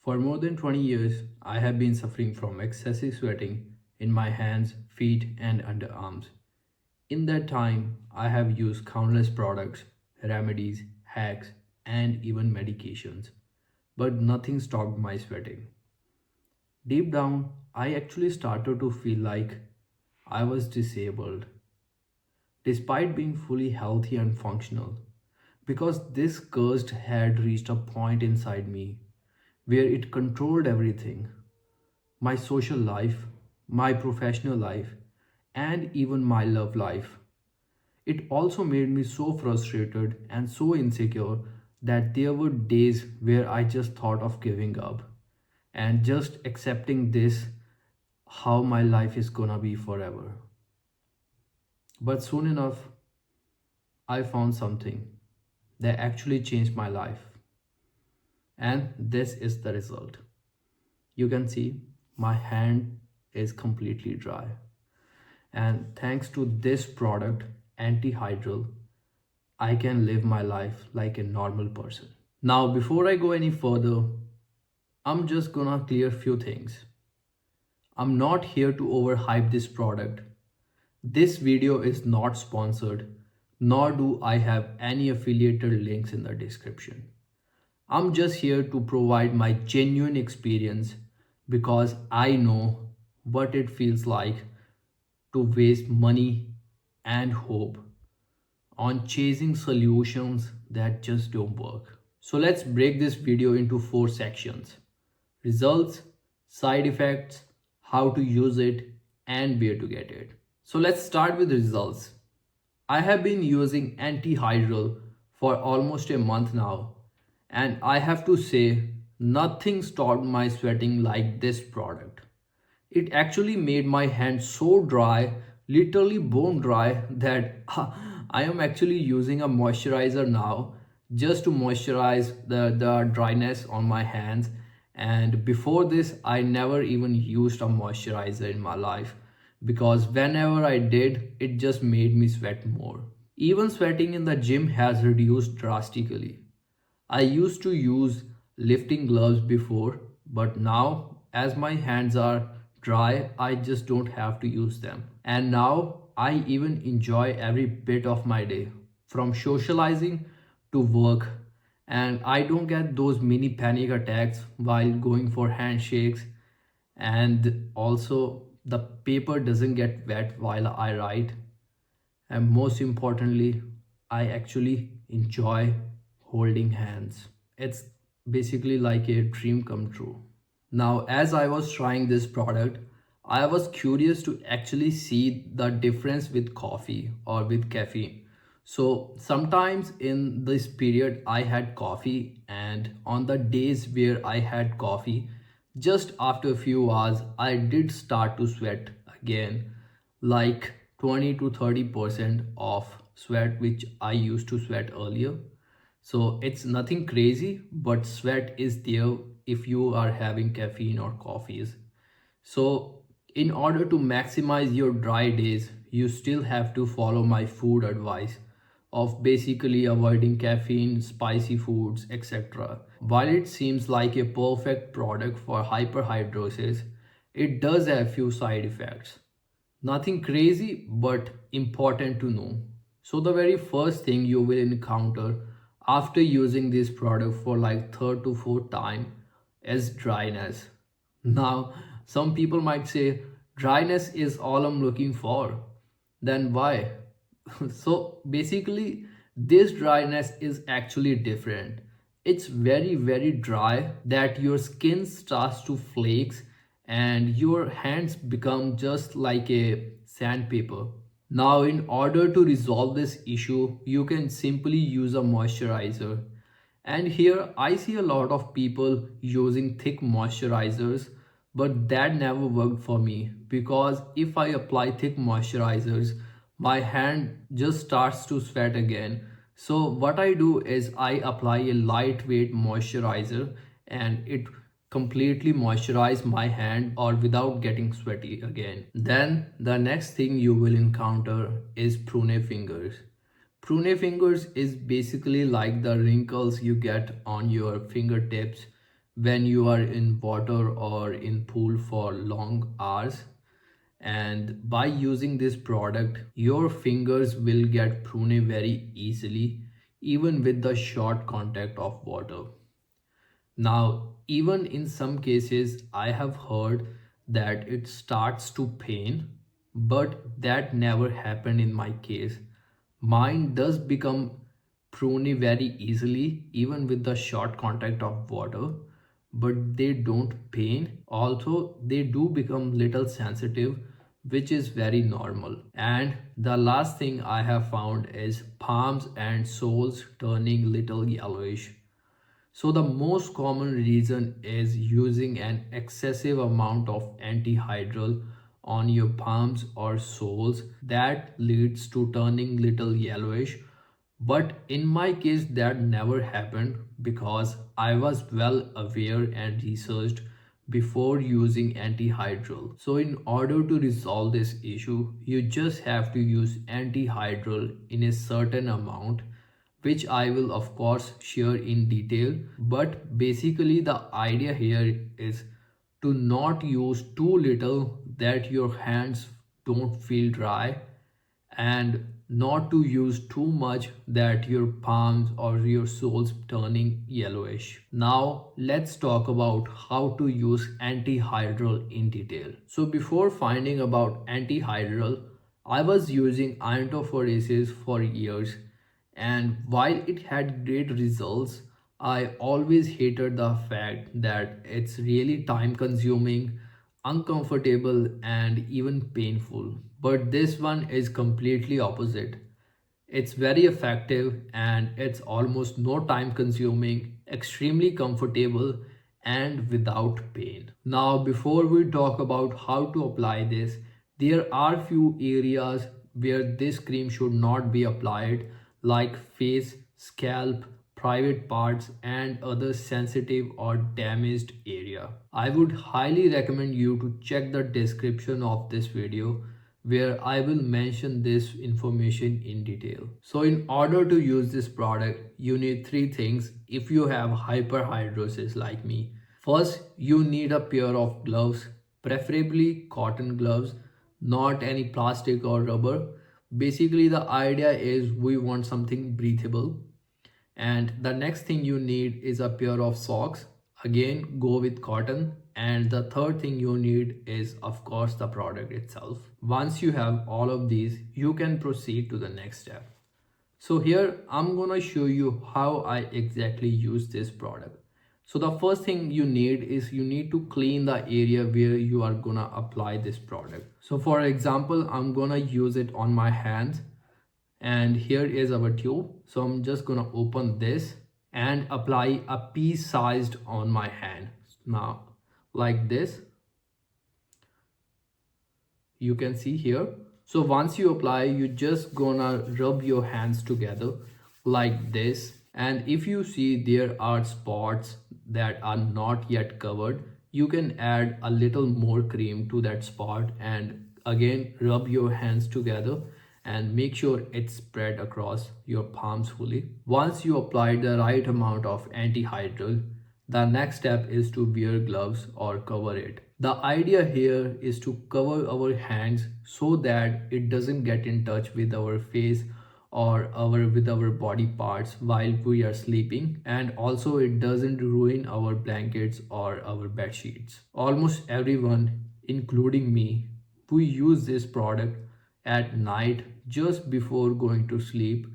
For more than 20 years, I have been suffering from excessive sweating in my hands, feet, and underarms. In that time, I have used countless products, remedies, hacks, and even medications, but nothing stopped my sweating. Deep down, I actually started to feel like I was disabled, despite being fully healthy and functional, because this cursed had reached a point inside me where it controlled everything: my social life, my professional life, and even my love life. It also made me so frustrated and so insecure that there were days where I just thought of giving up and just accepting this how my life is gonna be forever. But soon enough, I found something that actually changed my life, and this is the result. You can see my hand is completely dry, and thanks to this product, Antihydral, I can live my life like a normal person. Now, before I go any further, I'm just gonna clear few things. I'm not here to overhype this product. This video is not sponsored, nor do I have any affiliated links in the description. I'm just here to provide my genuine experience because I know what it feels like to waste money and hope on chasing solutions that just don't work. So let's break this video into 4 sections: results, side effects, how to use it, and where to get it. So let's start with results. I have been using Antihydral for almost a month now, and I have to say, nothing stopped my sweating like this product. It actually made my hands so dry, literally bone dry, that I am actually using a moisturizer now just to moisturize the dryness on my hands. And before this, I never even used a moisturizer in my life because whenever I did, it just made me sweat more. Even sweating in the gym has reduced drastically. I used to use lifting gloves before, but now, as my hands are dry, I just don't have to use them. And now I even enjoy every bit of my day, from socializing to work, and I don't get those mini panic attacks while going for handshakes, and also the paper doesn't get wet while I write, and most importantly, I actually enjoy holding hands. It's basically like a dream come true. Now, as I was trying this product, I was curious to actually see the difference with coffee or with caffeine. So sometimes in this period I had coffee, and on the days where I had coffee, just after a few hours I did start to sweat again, like 20 to 30% of sweat which I used to sweat earlier. So it's nothing crazy, but sweat is there if you are having caffeine or coffees. So in order to maximize your dry days, you still have to follow my food advice of basically avoiding caffeine, spicy foods, etc. While it seems like a perfect product for hyperhidrosis, it does have few side effects. Nothing crazy, but important to know. So the very first thing you will encounter after using this product for like third to fourth time is dryness. Now, some people might say dryness is all I'm looking for. Then why? So basically, this dryness is actually different. It's very dry that your skin starts to flakes and your hands become just like a sandpaper. Now, in order to resolve this issue, you can simply use a moisturizer. And here I see a lot of people using thick moisturizers, but that never worked for me because if I apply thick moisturizers, my hand just starts to sweat again. So what I do is I apply a lightweight moisturizer, and it completely moisturize my hand or without getting sweaty again. Then the next thing you will encounter is prune fingers. Prune fingers is basically like the wrinkles you get on your fingertips when you are in water or in pool for long hours. And by using this product, your fingers will get pruny very easily, even with the short contact of water. Now, even in some cases, I have heard that it starts to pain, but that never happened in my case. Mine does become pruny very easily, even with the short contact of water, but they don't pain. Also, they do become little sensitive, which is very normal. And the last thing I have found is palms and soles turning little yellowish. So the most common reason is using an excessive amount of antihydral on your palms or soles that leads to turning little yellowish. But in my case that never happened because I was well aware and researched before using antihydral. So in order to resolve this issue, you just have to use antihydral in a certain amount, which I will of course share in detail. But basically the idea here is to not use too little that your hands don't feel dry, and not to use too much that your palms or your soles turning yellowish. Now let's talk about how to use antihydral in detail. So before finding about antihydral, I was using antihydrosis for years, and while it had great results, I always hated the fact that it's really time consuming, uncomfortable, and even painful. But this one is completely opposite. It's very effective and it's almost no time consuming, extremely comfortable, and without pain. Now, before we talk about how to apply this, there are few areas where this cream should not be applied, like face, scalp, private parts, and other sensitive or damaged area. I would highly recommend you to check the description of this video where I will mention this information in detail. So in order to use this product, you need three things if you have hyperhidrosis like me. First, you need a pair of gloves, preferably cotton gloves, not any plastic or rubber. Basically, the idea is we want something breathable. And the next thing you need is a pair of socks. Again, go with cotton. And the third thing you need is, of course, the product itself. Once you have all of these, you can proceed to the next step. So here I'm gonna show you how I exactly use this product. So the first thing you need is you need to clean the area where you are gonna apply this product. So for example, I'm gonna use it on my hands, and here is our tube. So I'm just gonna open this and apply a pea sized on my hand. Now like this, you can see here. So once you apply, you just gonna rub your hands together like this. And if you see there are spots that are not yet covered, you can add a little more cream to that spot and again rub your hands together and make sure it's spread across your palms fully. Once you apply the right amount of antihydral, the next step is to wear gloves or cover it. The idea here is to cover our hands so that it doesn't get in touch with our face or our body parts while we are sleeping, and also it doesn't ruin our blankets or our bed sheets. Almost everyone, including me, we use this product at night just before going to sleep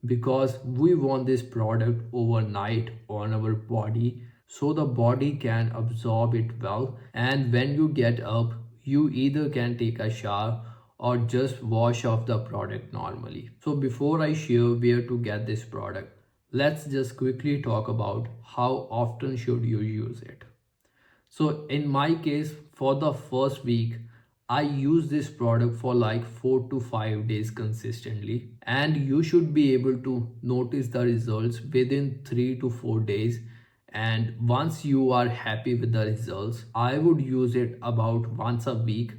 because we want this product overnight on our body so the body can absorb it well, and when you get up you either can take a shower or just wash off the product normally. So before I share where to get this product, let's just quickly talk about how often should you use it. So in my case, for the first week, I use this product for like 4 to 5 days consistently, and you should be able to notice the results within 3 to 4 days. And once you are happy with the results, I would use it about once a week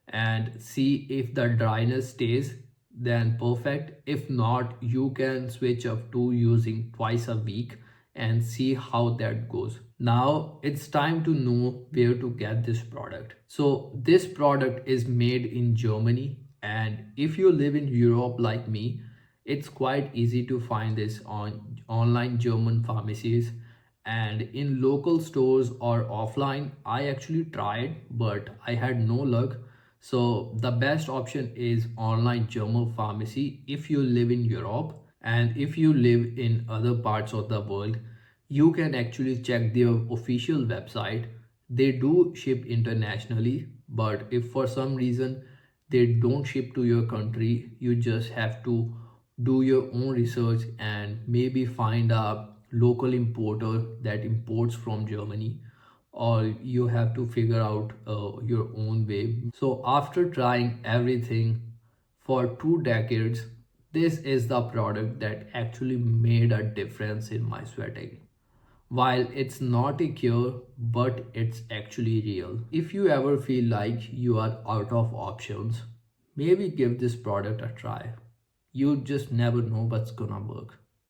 and see if the dryness stays, then perfect. If not, you can switch up to using twice a week and see how that goes. Now it's time to know where to get this product. So this product is made in Germany, and if you live in Europe like me, it's quite easy to find this on online German pharmacies and in local stores or offline. I actually tried, but I had no luck. So the best option is online German pharmacy if you live in Europe. And if you live in other parts of the world, you can actually check their official website. They do ship internationally, but if for some reason they don't ship to your country, you just have to do your own research and maybe find a local importer that imports from Germany, or you have to figure out your own way. So after trying everything for 2 decades, this is the product that actually made a difference in my sweating. While it's not a cure, but it's actually real. If you ever feel like you are out of options, maybe give this product a try. You just never know what's gonna work.